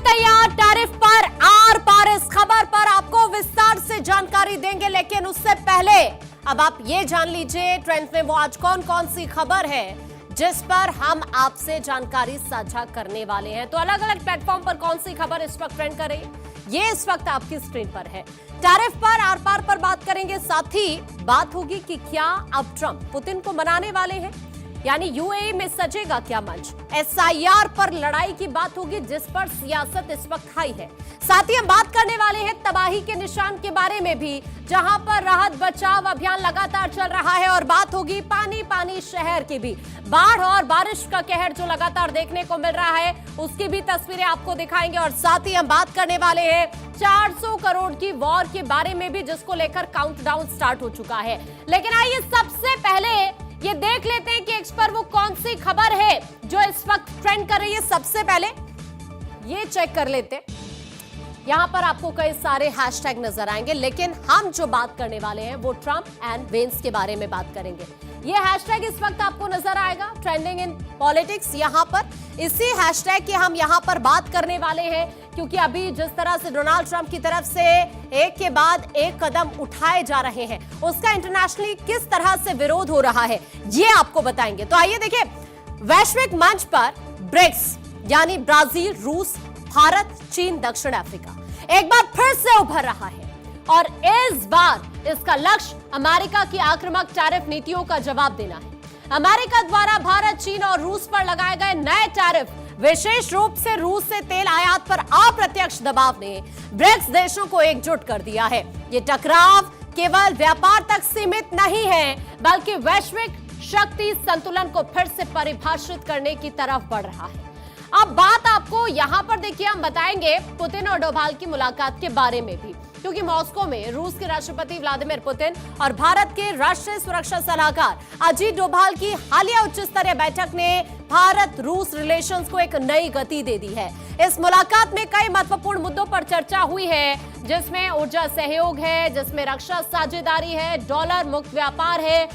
तैयार टैरिफ पर आर पार। इस खबर पर आपको विस्तार से जानकारी देंगे, लेकिन उससे पहले अब आप ये जान लीजिए ट्रेंड में वो आज कौन कौन सी खबर है जिस पर हम आपसे जानकारी साझा करने वाले हैं। तो अलग अलग प्लेटफॉर्म पर कौन सी खबर इस वक्त ट्रेंड कर रही है, ये इस वक्त आपकी स्क्रीन पर है। टैरिफ पर आर पार पर बात करेंगे, साथ ही बात होगी कि क्या अब ट्रंप पुतिन को मनाने वाले हैं, यानी यूएई में सजेगा क्या मंच। एसआईआर पर लड़ाई की बात होगी जिस पर सियासत इस वक्त हाई है। साथ ही हम बात करने वाले हैं तबाही के निशान के बारे में भी, जहां पर राहत बचाव अभियान लगातार चल रहा है। और बात होगी पानी पानी शहर की भी, बाढ़ और बारिश का कहर जो लगातार देखने को मिल रहा है उसकी भी तस्वीरें आपको दिखाएंगे। और साथ ही हम बात करने वाले हैं 400 करोड़ की वॉर के बारे में भी, जिसको लेकर काउंटडाउन स्टार्ट हो चुका है। लेकिन आइए सबसे पहले ये देख लेते हैं कि एक्स पर वो कौन सी खबर है जो इस वक्त ट्रेंड कर रही है। सबसे पहले ये चेक कर लेते हैं, यहां पर आपको कई सारे हैशटैग नजर आएंगे, लेकिन हम जो बात करने वाले हैं वो ट्रंप एंड वेंस के बारे में बात करेंगे। ये हैशटैग इस वक्त आपको नजर आएगा ट्रेंडिंग इन पॉलिटिक्स, यहां पर इसी हैशटैग की हम यहां पर बात करने वाले हैं, क्योंकि अभी जिस तरह से डोनाल्ड ट्रंप की तरफ से एक के बाद एक कदम उठाए जा रहे हैं, उसका इंटरनेशनली किस तरह से विरोध हो रहा है ये आपको बताएंगे। तो आइए देखिए, वैश्विक मंच पर ब्रिक्स यानी ब्राजील, रूस, भारत, चीन, दक्षिण अफ्रीका एक बार फिर से उभर रहा है, और इस बार इसका लक्ष्य अमेरिका की आक्रामक टैरिफ नीतियों का जवाब देना है। अमेरिका द्वारा भारत, चीन और रूस पर लगाए गए नए टैरिफ, विशेष रूप से रूस से तेल आयात पर अप्रत्यक्ष दबाव ने ब्रिक्स देशों को एकजुट कर दिया है। ये टकराव केवल व्यापार तक सीमित नहीं है, बल्कि वैश्विक शक्ति संतुलन को फिर से परिभाषित करने की तरफ बढ़ रहा है। अब बात आपको यहां पर देखिए, हम बताएंगे पुतिन और डोभाल की मुलाकात के बारे में भी, क्योंकि मॉस्को में रूस के राष्ट्रपति व्लादिमीर पुतिन और भारत के राष्ट्रीय सुरक्षा सलाहकार अजीत डोभाल की हालिया उच्च स्तरीय बैठक ने भारत रूस रिलेशंस को एक नई गति दे दी है। इस मुलाकात में कई महत्वपूर्ण मुद्दों पर चर्चा हुई है, जिसमें ऊर्जा सहयोग है, जिसमें रक्षा साझेदारी है, डॉलर मुक्त व्यापार है।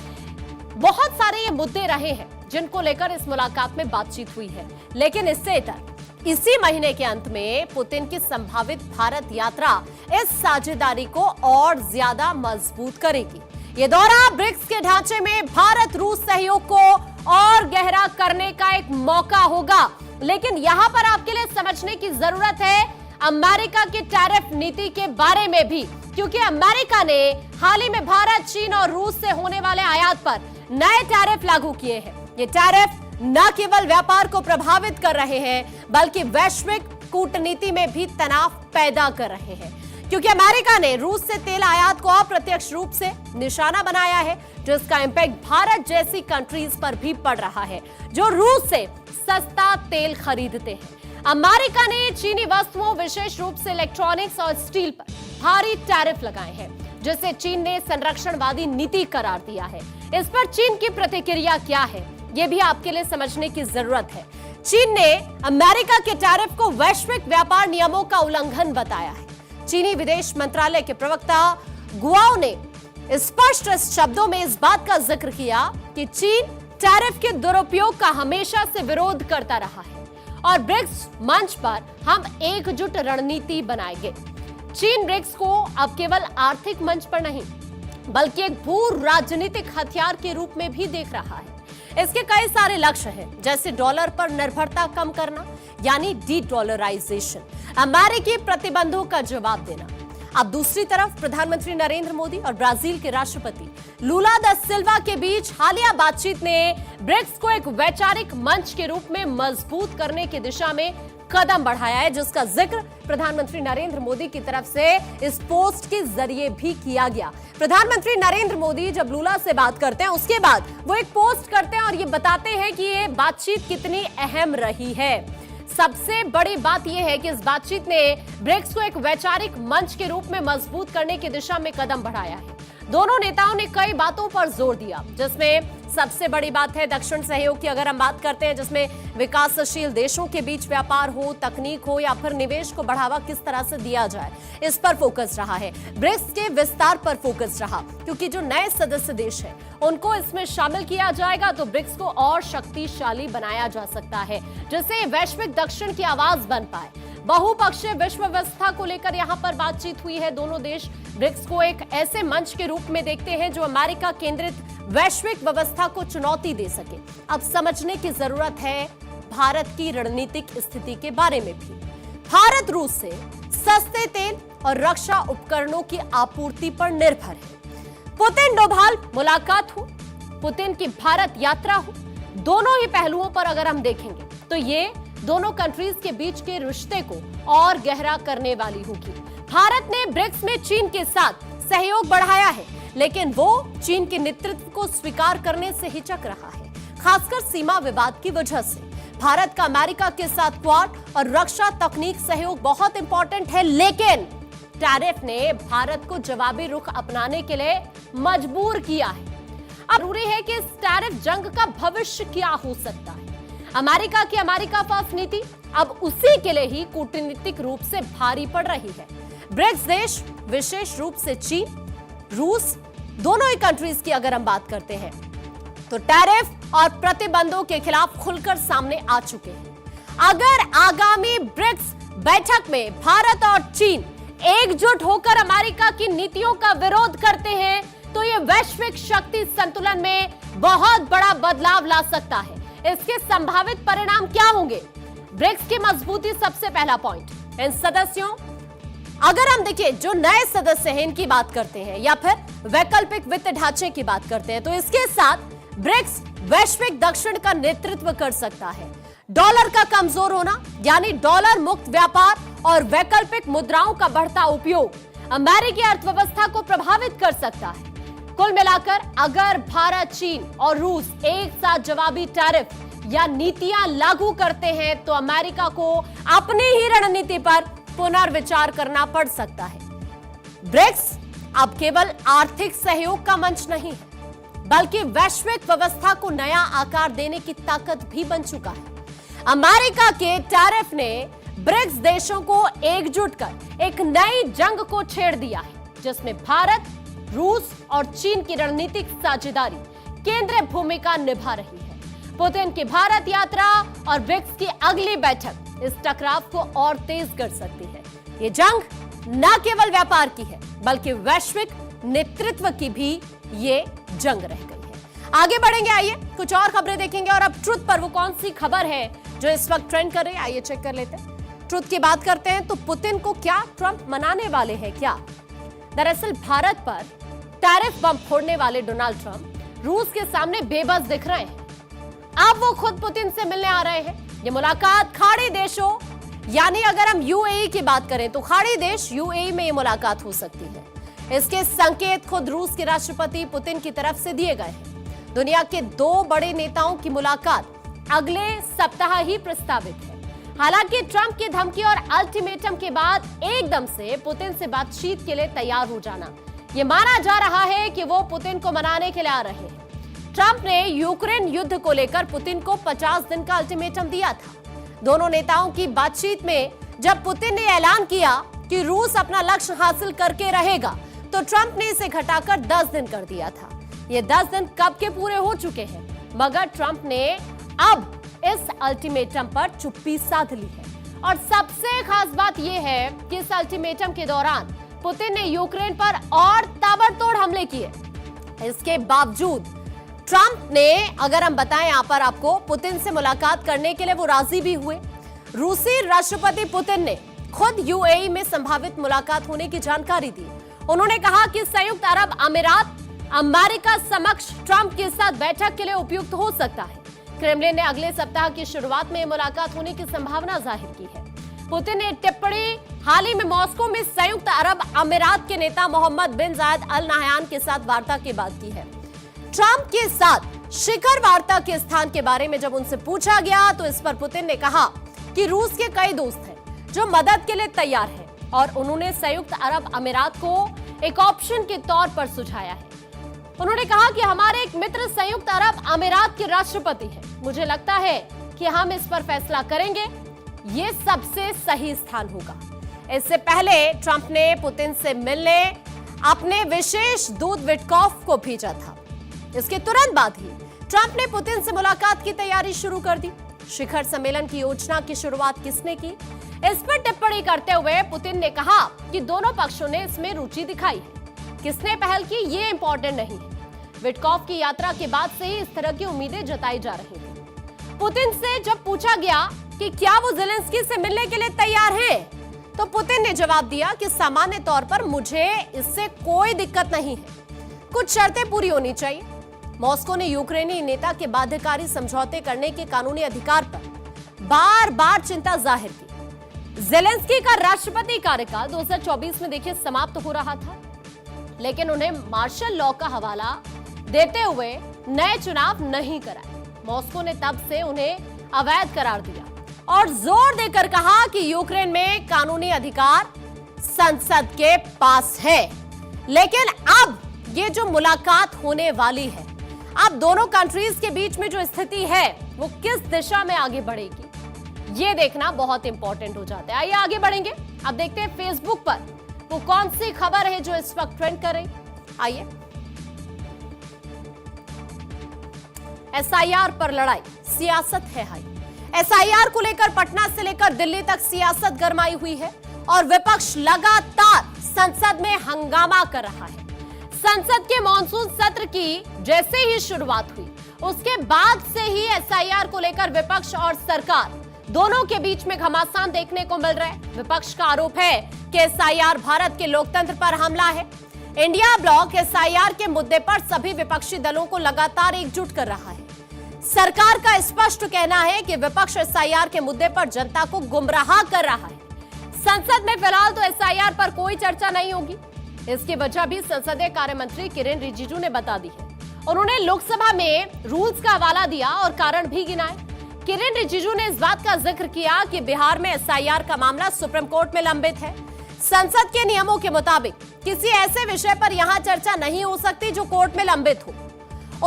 बहुत सारे ये मुद्दे रहे हैं जिनको लेकर इस मुलाकात में बातचीत हुई है। लेकिन इससे इतर इसी महीने के अंत में पुतिन की संभावित भारत यात्रा इस साझेदारी को और ज्यादा मजबूत करेगी। ये दौरा ब्रिक्स के ढांचे में भारत रूस सहयोग को और गहरा करने का एक मौका होगा। लेकिन यहां पर आपके लिए समझने की जरूरत है अमेरिका की टैरिफ नीति के बारे में भी, क्योंकि अमेरिका ने हाल ही में भारत, चीन और रूस से होने वाले आयात पर नए टैरिफ लागू किए हैं। ये टैरिफ न केवल व्यापार को प्रभावित कर रहे हैं, बल्कि वैश्विक कूटनीति में भी तनाव पैदा कर रहे हैं, क्योंकि अमेरिका ने रूस से तेल आयात को अप्रत्यक्ष रूप से निशाना बनाया है, जिसका इंपैक्ट भारत जैसी कंट्रीज पर भी पड़ रहा है जो रूस से सस्ता तेल खरीदते हैं। अमेरिका ने चीनी वस्तुओं, विशेष रूप से इलेक्ट्रॉनिक्स और स्टील पर भारी टैरिफ लगाए हैं, जिसे चीन ने संरक्षणवादी नीति करार दिया है। इस पर चीन की प्रतिक्रिया क्या है, यह भी आपके लिए समझने की जरूरत है। चीन ने अमेरिका के टैरिफ को वैश्विक व्यापार नियमों का उल्लंघन बताया है। चीनी विदेश मंत्रालय के प्रवक्ता गुआओ ने स्पष्ट शब्दों में इस बात का जिक्र किया कि चीन टैरिफ के दुरुपयोग का हमेशा से विरोध करता रहा है, और ब्रिक्स मंच पर हम एकजुट रणनीति बनाएंगे। चीन ब्रिक्स को अब केवल आर्थिक मंच पर नहीं, बल्कि एक भू राजनीतिक हथियार के रूप में भी देख रहा है। इसके कई सारे लक्ष्य हैं, जैसे डॉलर पर निर्भरता कम करना यानी डी डॉलराइजेशन, अमेरिकी प्रतिबंधों का जवाब देना। अब दूसरी तरफ प्रधानमंत्री नरेंद्र मोदी और ब्राजील के राष्ट्रपति लूला दा सिल्वा के बीच हालिया बातचीत ने ब्रिक्स को एक वैचारिक मंच के रूप में मजबूत करने की दिशा में कदम बढ़ाया है, जिसका जिक्र प्रधानमंत्री नरेंद्र मोदी की तरफ से इस पोस्ट के जरिए भी किया गया। प्रधानमंत्री नरेंद्र मोदी जब लूला से बात करते हैं, उसके बाद वो एक पोस्ट करते हैं और ये बताते हैं कि ये बातचीत कितनी अहम रही है। सबसे बड़ी बात यह है कि इस बातचीत ने ब्रिक्स को एक वैचारिक मंच के रूप में मजबूत करने की दिशा में कदम बढ़ाया है। दोनों नेताओं ने कई बातों पर जोर दिया, जिसमें सबसे बड़ी बात है दक्षिण सहयोग की। अगर हम बात करते हैं, जिसमें विकासशील देशों के बीच व्यापार हो, तकनीक हो या फिर निवेश को बढ़ावा किस तरह से दिया जाए, इस पर फोकस रहा है। ब्रिक्स के विस्तार पर फोकस रहा, क्योंकि जो नए सदस्य देश हैं उनको इसमें शामिल किया जाएगा तो ब्रिक्स को और शक्तिशाली बनाया जा सकता है, जिससे वैश्विक दक्षिण की आवाज बन पाए। बहुपक्षीय विश्व व्यवस्था को लेकर यहां पर बातचीत हुई है। दोनों देश ब्रिक्स को एक ऐसे मंच के रूप में देखते हैं जो अमेरिका केंद्रित वैश्विक व्यवस्था को चुनौती दे सके। अब समझने की जरूरत है भारत की रणनीतिक स्थिति के बारे में भी। भारत रूस से सस्ते तेल और रक्षा उपकरणों की आपूर्ति पर निर्भर है। पुतिन डोभाल मुलाकात हो, पुतिन की भारत यात्रा हो, दोनों ही पहलुओं पर अगर हम देखेंगे तो ये दोनों कंट्रीज के बीच के रिश्ते को और गहरा करने वाली होगी। भारत ने ब्रिक्स में चीन के साथ सहयोग बढ़ाया है, लेकिन वो चीन के नेतृत्व को स्वीकार करने से हिचक रहा है, खासकर सीमा विवाद की वजह से। भारत का अमेरिका के साथ क्वाड और रक्षा तकनीक सहयोग बहुत इंपॉर्टेंट है, लेकिन टैरिफ ने भारत को जवाबी रुख अपनाने के लिए मजबूर किया है। अब जरूरी है कि इस टैरिफ जंग का भविष्य क्या हो सकता है। अमेरिका की अमेरिका फर्स्ट नीति अब उसी के लिए ही कूटनीतिक रूप से भारी पड़ रही है। ब्रिक्स देश, विशेष रूप से चीन, रूस, दोनों ही कंट्रीज की अगर हम बात करते हैं तो टैरिफ और प्रतिबंधों के खिलाफ खुलकर सामने आ चुके हैं। अगर आगामी ब्रिक्स बैठक में भारत और चीन एकजुट होकर अमेरिका की नीतियों का विरोध करते हैं तो यह वैश्विक शक्ति संतुलन में बहुत बड़ा बदलाव ला सकता है। इसके संभावित परिणाम क्या होंगे? ब्रिक्स की मजबूती सबसे पहला पॉइंट। इन सदस्यों, अगर हम देखिए जो नए सदस्य हैं इनकी बात करते हैं या फिर वैकल्पिक वित्त ढांचे की बात करते हैं तो इसके साथ ब्रिक्स वैश्विक दक्षिण का नेतृत्व कर सकता है। डॉलर का कमजोर होना यानी डॉलर मुक्त व्यापार और वैकल्पिक मुद्राओं का बढ़ता उपयोग अमेरिकी अर्थव्यवस्था को प्रभावित कर सकता है। कुल मिलाकर अगर भारत, चीन और रूस एक साथ जवाबी टैरिफ या नीतियां लागू करते हैं तो अमेरिका को अपनी ही रणनीति पर पुनर्विचार करना पड़ सकता है। ब्रिक्स अब केवल आर्थिक सहयोग का मंच नहीं है, बल्कि वैश्विक व्यवस्था को नया आकार देने की ताकत भी बन चुका है। अमेरिका के टैरिफ ने ब्रिक्स देशों को एकजुट कर एक नई जंग को छेड़ दिया है, जिसमें भारत, रूस और चीन की रणनीतिक साझेदारी केंद्रीय भूमिका निभा रही है। पुतिन की भारत यात्रा और ब्रिक्स की अगली बैठक इस टकराव को और तेज कर सकती है। ये जंग न केवल व्यापार की है, बल्कि वैश्विक नेतृत्व की भी ये जंग रह गई है। आगे बढ़ेंगे, आइए कुछ और खबरें देखेंगे। और अब ट्रुथ पर वो कौन सी खबर है जो इस वक्त ट्रेंड कर रही है, आइए चेक कर लेते हैं। ट्रुथ की बात करते हैं तो पुतिन को क्या ट्रंप मनाने वाले हैं क्या? दरअसल भारत पर टैरिफ बम फोड़ने वाले डोनाल्ड ट्रंप रूस के सामने बेबस दिख रहे हैं। अब वो खुद पुतिन से मिलने आ रहे हैं। ये मुलाकात खाड़ी देशों यानी अगर हम यूएई की बात करें तो खाड़ी देश यूएई में ये मुलाकात हो सकती है। इसके संकेत खुद रूस के राष्ट्रपति पुतिन की तरफ से दिए गए हैं। दुनिया के दो बड़े नेताओं की मुलाकात अगले सप्ताह ही प्रस्तावित है। हालांकि ट्रंप की धमकी और अल्टीमेटम के बाद एकदम से पुतिन से बातचीत के लिए तैयार हो जाना, यह माना जा रहा है कि वो पुतिन को मनाने के लिए आ रहे हैं। ट्रंप ने यूक्रेन युद्ध को लेकर पुतिन को 50 दिन का अल्टीमेटम दिया था। दोनों नेताओं की बातचीत में जब पुतिन ने ऐलान किया कि रूस अपना लक्ष्य हासिल करके रहेगा, तो ट्रंप ने इसे घटाकर 10 दिन कर दिया था। ये 10 दिन कब के पूरे हो चुके हैं, मगर ट्रंप ने अब इस अल्टीमेटम पर चुप्पी साध ली है। और सबसे खास बात यह है कि इस अल्टीमेटम के दौरान पुतिन ने यूक्रेन पर और ताबड़तोड़ हमले किए। इसके बावजूद ट्रंप ने, अगर हम बताएं यहां पर आपको, पुतिन से मुलाकात करने के लिए वो राजी भी हुए। रूसी राष्ट्रपति पुतिन ने खुद यूएई में संभावित मुलाकात होने की जानकारी दी। उन्होंने कहा कि संयुक्त अरब अमीरात अमेरिका समक्ष ट्रंप के साथ बैठक के लिए उपयुक्त हो सकता है। क्रेमलिन ने अगले सप्ताह की शुरुआत में मुलाकात होने की संभावना जाहिर की है। पुतिन ने टिप्पणी हाल ही में मॉस्को में संयुक्त अरब अमीरात के नेता मोहम्मद बिन जायद अल नाहयान के साथ वार्ता के बाद की है। ट्रंप के साथ शिखर वार्ता के स्थान के बारे में जब उनसे पूछा गया तो इस पर पुतिन ने कहा कि रूस के कई दोस्त हैं जो मदद के लिए तैयार हैं और उन्होंने संयुक्त अरब अमीरात को एक ऑप्शन के तौर पर सुझाया है। उन्होंने कहा कि हमारे एक मित्र संयुक्त अरब अमीरात के राष्ट्रपति हैं। मुझे लगता है कि हम इस पर फैसला करेंगे, ये सबसे सही स्थान होगा। इससे पहले ट्रंप ने पुतिन से मिलने अपने विशेष दूत विटकॉफ को भेजा था। इसके तुरंत बाद ही ट्रंप ने पुतिन से मुलाकात की तैयारी शुरू कर दी। शिखर सम्मेलन की योजना की शुरुआत किसने की? इस पर टिप्पणी करते हुए पुतिन ने कहा कि दोनों पक्षों ने इसमें रुचि दिखाई है। किसने पहल की ये इंपॉर्टेंट नहीं है। विटकॉफ की यात्रा के बाद से ही इस तरह की उम्मीदें जताई जा रही थी। पुतिन से जब पूछा गया कि क्या वो ज़ेलेंस्की से मिलने के लिए तैयार हैं, तो पुतिन ने जवाब दिया कि सामान्य तौर पर मुझे इससे कोई दिक्कत नहीं है, कुछ शर्तें पूरी होनी चाहिए। मॉस्को ने यूक्रेनी नेता के बाध्यकारी समझौते करने के कानूनी अधिकार पर बार बार चिंता जाहिर की। ज़ेलेंस्की का राष्ट्रपति कार्यकाल 2024 में देखिए समाप्त हो रहा था, लेकिन उन्हें मार्शल लॉ का हवाला देते हुए नए चुनाव नहीं कराए। मॉस्को ने तब से उन्हें अवैध करार दिया और जोर देकर कहा कि यूक्रेन में कानूनी अधिकार संसद के पास है। लेकिन अब ये जो मुलाकात होने वाली है, अब दोनों कंट्रीज के बीच में जो स्थिति है वो किस दिशा में आगे बढ़ेगी, ये देखना बहुत इंपॉर्टेंट हो जाता है। आइए आगे बढ़ेंगे। अब देखते हैं फेसबुक पर वो कौन सी खबर है जो इस वक्त ट्रेंड कर रही। आइए, एसआईआर पर लड़ाई, सियासत है हाई। एसआईआर को लेकर पटना से लेकर दिल्ली तक सियासत गरमाई हुई है और विपक्ष लगातार संसद में हंगामा कर रहा है। संसद के मॉनसून सत्र की जैसे ही शुरुआत हुई, उसके बाद से ही एसआईआर को लेकर विपक्ष और सरकार दोनों के बीच में घमासान देखने को मिल रहा है। विपक्ष का आरोप है कि एसआईआर भारत के लोकतंत्र पर हमला है। इंडिया ब्लॉक एसआईआर के मुद्दे पर सभी विपक्षी दलों को लगातार एकजुट कर रहा है। सरकार का स्पष्ट कहना है कि विपक्ष एसआईआर के मुद्दे पर जनता को गुमराह कर रहा है। संसद में फिलहाल तो एसआईआर पर कोई चर्चा नहीं होगी। इसकी वजह भी संसदीय कार्य मंत्री किरेन रिजिजू ने बता दी है। उन्होंने लोकसभा में रूल्स का हवाला दिया और कारण भी गिनाए। किरेन रिजिजू ने इस बात का जिक्र किया कि बिहार में एसआईआर का मामला सुप्रीम कोर्ट में लंबित है। संसद के नियमों के मुताबिक किसी ऐसे विषय पर यहां चर्चा नहीं हो सकती जो कोर्ट में लंबित हो।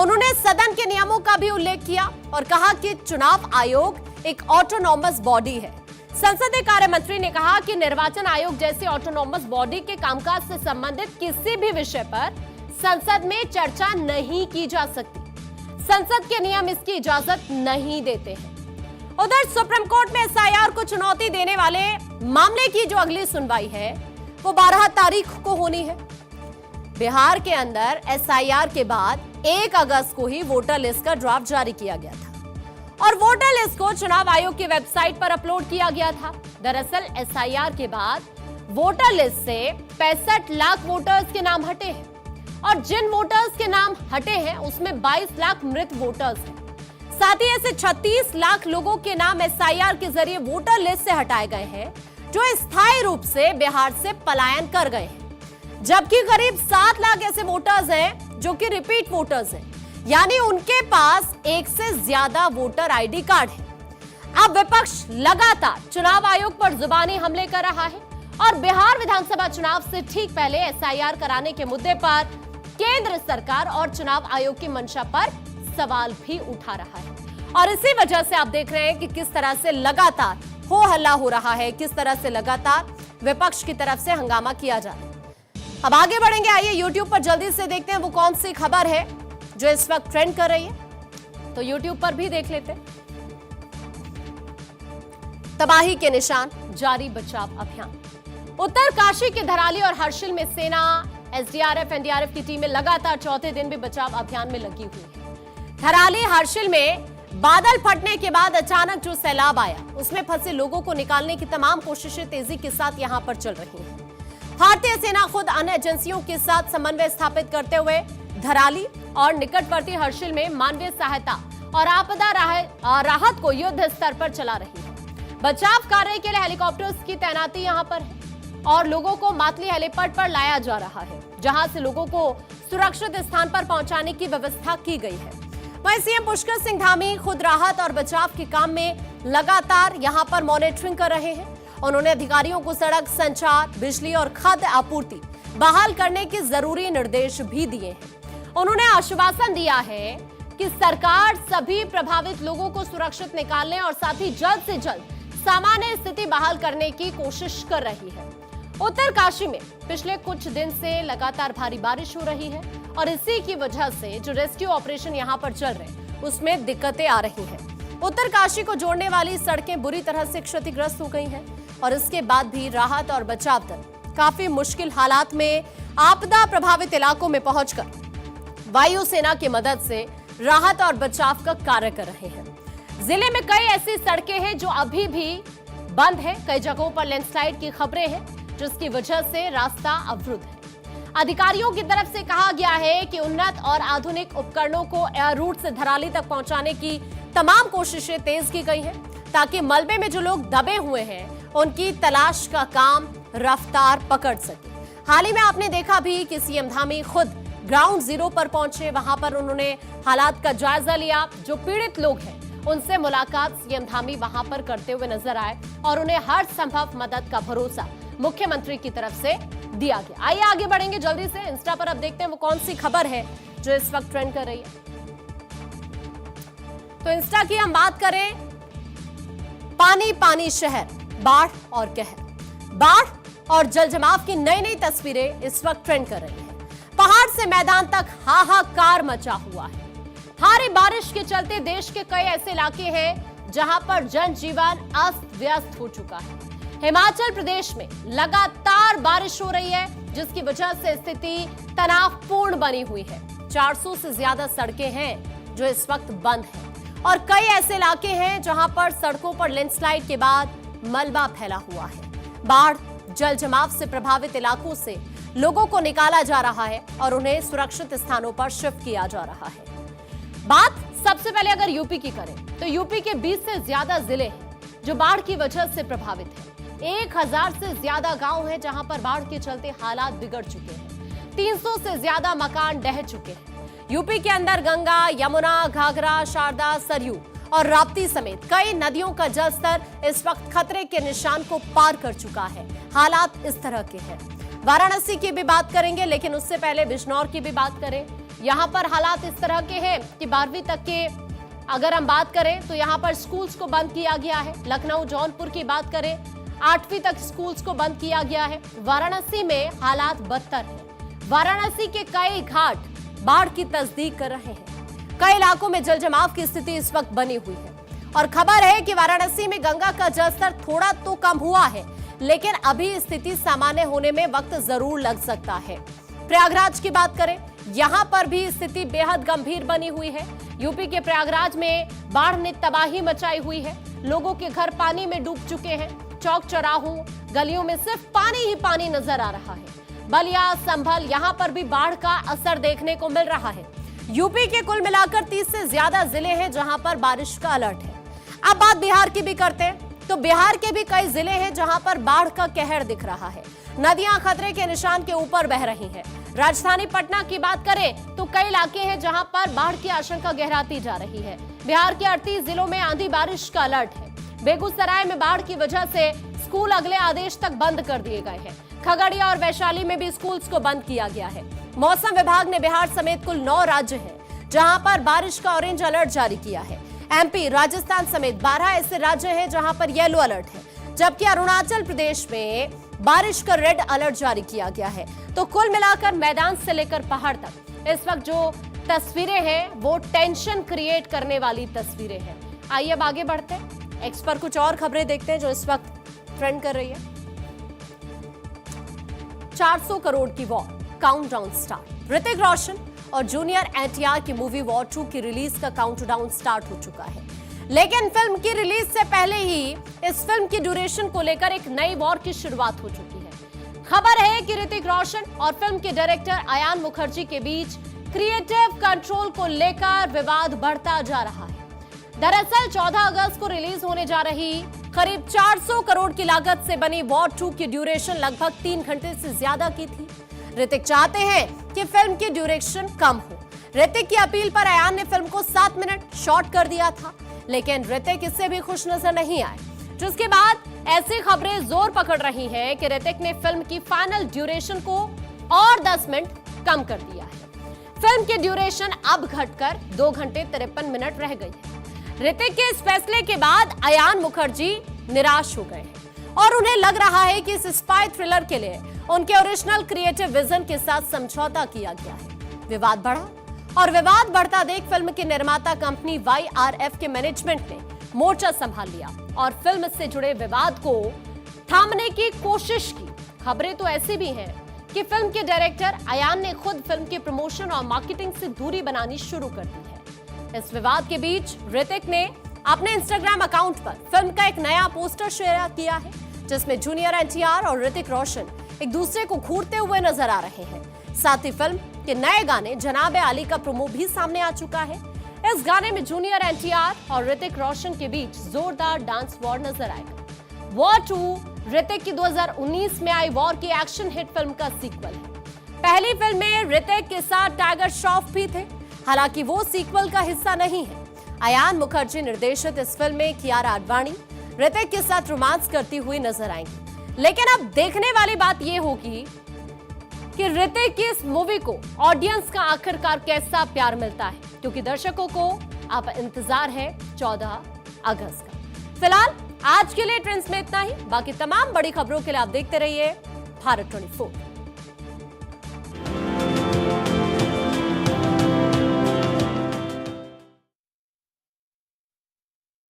उन्होंने सदन के नियमों का भी उल्लेख किया और कहा कि चुनाव आयोग एक ऑटोनॉमस बॉडी है। संसदीय कार्य मंत्री ने कहा कि निर्वाचन आयोग जैसी ऑटोनॉमस बॉडी के कामकाज से संबंधित किसी भी विषय पर संसद में चर्चा नहीं की जा सकती। संसद के नियम इसकी इजाजत नहीं देते हैं। उधर सुप्रीम कोर्ट में एसआईआर को चुनौती देने वाले मामले की जो अगली सुनवाई है वो 12 तारीख को होनी है। बिहार के अंदर एसआईआर के बाद 1 अगस्त को ही वोटर लिस्ट का ड्राफ्ट जारी किया गया था और वोटर लिस्ट को चुनाव आयोग की वेबसाइट पर अपलोड किया गया था। दरअसल एसआईआर के बाद वोटर लिस्ट से 65 लाख वोटर्स के नाम हटे हैं और जिन वोटर्स के नाम हटे हैं उसमें 22 लाख मृत वोटर्स हैं। साथ ही ऐसे 36 लाख लोगों के नाम एसआईआर के जरिए वोटर लिस्ट से हटाए गए हैं जो स्थायी रूप से बिहार से पलायन कर गए हैं, जबकि करीब 7 लाख ऐसे वोटर्स हैं जो कि रिपीट वोटर्स हैं, यानी उनके पास एक से ज्यादा वोटर आईडी कार्ड है। अब विपक्ष लगातार चुनाव आयोग पर जुबानी हमले कर रहा है और बिहार विधानसभा चुनाव से ठीक पहले एसआईआर कराने के मुद्दे पर केंद्र सरकार और चुनाव आयोग की मंशा पर सवाल भी उठा रहा है। और इसी वजह से आप देख रहे हैं कि किस तरह से लगातार हो हल्ला हो रहा है, किस तरह से लगातार विपक्ष की तरफ से हंगामा किया जा रहा है। अब आगे बढ़ेंगे। आइए यूट्यूब पर जल्दी से देखते हैं वो कौन सी खबर है जो इस वक्त ट्रेंड कर रही है, तो यूट्यूब पर भी देख लेते हैं। तबाही के निशान, जारी बचाव अभियान। उत्तरकाशी के धराली और हर्षिल में सेना, एसडीआरएफ, एनडीआरएफ की टीमें लगातार चौथे दिन भी बचाव अभियान में लगी हुई है। धराली हर्षिल में बादल फटने के बाद अचानक जो सैलाब आया उसमें फंसे लोगों को निकालने की तमाम कोशिशें तेजी के साथ यहां पर चल रही हैं। भारतीय सेना खुद अन्य एजेंसियों के साथ समन्वय स्थापित करते हुए धराली और निकटवर्ती हर्षिल में मानवीय सहायता और आपदा राहत को युद्ध स्तर पर चला रही है। बचाव कार्य के लिए हेलीकॉप्टर्स की तैनाती यहां पर है और लोगों को मातली हेलीपैड पर लाया जा रहा है, जहां से लोगों को सुरक्षित स्थान पर पहुंचाने की व्यवस्था की गई है। वहीं सीएम पुष्कर सिंह धामी खुद राहत और बचाव के काम में लगातार यहां पर मॉनिटरिंग कर रहे हैं। उन्होंने अधिकारियों को सड़क, संचार, बिजली और खाद्य आपूर्ति बहाल करने के जरूरी निर्देश भी दिए हैं। उन्होंने आश्वासन दिया है कि सरकार सभी प्रभावित लोगों को सुरक्षित निकालने और साथ ही जल्द से जल्द सामान्य स्थिति बहाल करने की कोशिश कर रही है। उत्तरकाशी में पिछले कुछ दिन से लगातार भारी बारिश हो रही है और इसी की वजह से जो रेस्क्यू ऑपरेशन यहां पर चल रहे हैं उसमें दिक्कतें आ रही हैं। उत्तरकाशी को जोड़ने वाली सड़कें बुरी तरह से क्षतिग्रस्त हो गई हैं और इसके बाद भी राहत और बचाव दल काफी मुश्किल हालात में आपदा प्रभावित इलाकों में पहुंचकर वायुसेना की मदद से राहत और बचाव का कार्य कर रहे हैं। जिले में कई ऐसी सड़कें हैं जो अभी भी बंद है। कई जगहों पर लैंडस्लाइड की खबरें हैं जिसकी वजह से रास्ता अवरुद्ध है। अधिकारियों की तरफ से कहा गया है कि उन्नत और आधुनिक उपकरणों को एयर रूट से धराली तक पहुंचाने की तमाम कोशिशें तेज की गई हैं ताकि मलबे में जो लोग दबे हुए हैं उनकी तलाश का काम रफ्तार पकड़ सके। हाल ही में आपने देखा भी कि सीएम धामी खुद ग्राउंड जीरो पर पहुंचे, वहां पर उन्होंने हालात का जायजा लिया। जो पीड़ित लोग हैं उनसे मुलाकात सीएम धामी वहां पर करते हुए नजर आए और उन्हें हर संभव मदद का भरोसा मुख्यमंत्री की तरफ से दिया गया। आइए आगे बढ़ेंगे जल्दी से। इंस्टा पर अब देखते हैं वो कौन सी खबर है जो इस वक्त ट्रेंड कर रही है। तो इंस्टा की हम बात करें, पानी पानी शहर, बाढ़ और कहर। बाढ़ और जलजमाव की नई नई तस्वीरें इस वक्त ट्रेंड कर रही हैं। पहाड़ से मैदान तक हाहाकार मचा हुआ है। भारी बारिश के चलते देश के कई ऐसे इलाके हैं जहां पर जनजीवन अस्त व्यस्त हो चुका है। हिमाचल प्रदेश में लगातार बारिश हो रही है जिसकी वजह से स्थिति तनावपूर्ण बनी हुई है। 400 से ज्यादा सड़कें हैं जो इस वक्त बंद हैं और कई ऐसे इलाके हैं जहां पर सड़कों पर लैंडस्लाइड के बाद मलबा फैला हुआ है। बाढ़ जल जमाव से प्रभावित इलाकों से लोगों को निकाला जा रहा है और उन्हें सुरक्षित स्थानों पर शिफ्ट किया जा रहा है। बात सबसे पहले अगर यूपी की करें तो यूपी के 20 से ज्यादा जिले हैं जो बाढ़ की वजह से प्रभावित हैं। 1000 से ज्यादा गांव हैं जहां पर बाढ़ के चलते हालात बिगड़ चुके हैं। 300 से ज्यादा मकान ढह चुके हैं। यूपी के अंदर गंगा, यमुना, घाघरा, शारदा, सरयू और राप्ती समेत कई नदियों का जलस्तर इस वक्त खतरे के निशान को पार कर चुका है। हालात इस तरह के हैं। वाराणसी की भी बात करेंगे लेकिन उससे पहले बिजनौर की भी बात करें। यहां पर हालात इस तरह के हैं कि 12वीं तक के अगर हम बात करें तो यहां पर स्कूल्स को बंद किया गया है। लखनऊ, जौनपुर की बात करें 8वीं तक स्कूल्स को बंद किया गया है। वाराणसी में हालात बदतर है। वाराणसी के कई घाट बाढ़ की तस्दीक कर रहे हैं। कई इलाकों में जलजमाव की स्थिति इस वक्त बनी हुई है और खबर है कि वाराणसी में गंगा का जलस्तर थोड़ा तो कम हुआ है लेकिन अभी स्थिति सामान्य होने में वक्त जरूर लग सकता है। प्रयागराज की बात करें, यहां पर भी स्थिति बेहद गंभीर बनी हुई है। यूपी के प्रयागराज में बाढ़ ने तबाही मचाई हुई है। लोगों के घर पानी में डूब चुके हैं। चौक चौराहों, गलियों में सिर्फ पानी ही पानी नजर आ रहा है। बलिया, संभल, यहां पर भी बाढ़ का असर देखने को मिल रहा है। यूपी के कुल मिलाकर 30 से ज्यादा जिले हैं जहां पर बारिश का अलर्ट है। अब बात बिहार की भी करते हैं तो बिहार के भी कई जिले हैं जहां पर बाढ़ का कहर दिख रहा है। नदियां खतरे के निशान के ऊपर बह रही हैं। राजधानी पटना की बात करें तो कई इलाके हैं जहां पर बाढ़ की आशंका गहराती जा रही है। बिहार के 38 जिलों में आंधी बारिश का अलर्ट है। बेगूसराय में बाढ़ की वजह से स्कूल अगले आदेश तक बंद कर दिए गए हैं। खगड़िया और वैशाली में भी स्कूल्स को बंद किया गया है। मौसम विभाग ने बिहार समेत कुल 9 राज्य हैं जहां पर बारिश का ऑरेंज अलर्ट जारी किया है। एमपी, राजस्थान समेत 12 ऐसे राज्य हैं जहां पर येलो अलर्ट है, जबकि अरुणाचल प्रदेश में बारिश का रेड अलर्ट जारी किया गया है। तो कुल मिलाकर मैदान से लेकर पहाड़ तक इस वक्त जो तस्वीरें हैं वो टेंशन क्रिएट करने वाली तस्वीरें हैं। आइए अब आगे बढ़ते हैं। एक्स पर कुछ और खबरें देखते हैं जो इस वक्त ट्रेंड कर रही है। 400 करोड़ की war, countdown start. Hrithik Roshan और जूनियर एनटीआर की मूवी वॉर 2 की रिलीज का काउंटडाउन स्टार्ट हो चुका है। लेकिन फिल्म की रिलीज से पहले ही इस फिल्म की ड्यूरेशन को लेकर एक नई वॉर की शुरुआत हो चुकी है। खबर है कि ऋतिक रोशन और फिल्म के डायरेक्टर अयान मुखर्जी के बीच क्रिएटिव कंट्रोल को लेकर विवाद बढ़ता जा रहा है। दरअसल 14 अगस्त को रिलीज होने जा रही करीब 400 करोड़ की लागत से बनी वॉर 2 की ड्यूरेशन लगभग 3 घंटे से ज्यादा की थी। ऋतिक चाहते हैं कि फिल्म की ड्यूरेशन कम हो। ऋतिक की अपील पर अयान ने फिल्म को 7 मिनट शॉर्ट कर दिया था, लेकिन ऋतिक इससे भी खुश नजर नहीं आए, जिसके बाद ऐसी खबरें जोर पकड़ रही हैं कि ऋतिक ने फिल्म की फाइनल ड्यूरेशन को और 10 मिनट कम कर दिया है। फिल्म की ड्यूरेशन अब घटकर 2 घंटे 53 मिनट रह गई है। ऋतिक के इस फैसले के बाद अयान मुखर्जी निराश हो गए हैं और उन्हें लग रहा है कि इस स्पाई थ्रिलर के लिए उनके ओरिजिनल क्रिएटिव विजन के साथ समझौता किया गया है। विवाद बढ़ा और विवाद बढ़ता देख फिल्म की निर्माता कंपनी YRF के मैनेजमेंट ने मोर्चा संभाल लिया और फिल्म से जुड़े विवाद को थामने की कोशिश की। खबरें तो ऐसी भी हैं कि फिल्म के डायरेक्टर अयान ने खुद फिल्म के प्रमोशन और मार्केटिंग से दूरी बनानी शुरू कर दी है। इस विवाद के बीच ऋतिक ने अपने इंस्टाग्राम अकाउंट पर फिल्म का एक नया पोस्टर शेयर किया है, जिसमें जूनियर एनटीआर और ऋतिक रोशन एक दूसरे को घूरते हुए नजर आ रहे हैं। साथ ही फिल्म के नए गाने जनाब आली का प्रोमो भी सामने आ चुका है। इस गाने में जूनियर एनटीआर और ऋतिक रोशन के बीच जोरदार डांस वॉर नजर आएगा। वॉर 2 ऋतिक की 2019 में आई वॉर की एक्शन हिट फिल्म का सीक्वल है। पहली फिल्म में ऋतिक के साथ टाइगर श्रॉफ भी थे, हालांकि वो सीक्वल का हिस्सा नहीं है। अयान मुखर्जी निर्देशित इस फिल्म में कियारा आडवाणी ऋतिक के साथ रोमांस करती हुई नजर आएंगी। लेकिन अब देखने वाली बात यह होगी कि ऋतिक की इस मूवी को ऑडियंस का आखिरकार कैसा प्यार मिलता है, क्योंकि दर्शकों को अब इंतजार है 14 अगस्त का। फिलहाल आज के लिए ट्रेंड्स में इतना ही। बाकी तमाम बड़ी खबरों के लिए आप देखते रहिए भारत 24।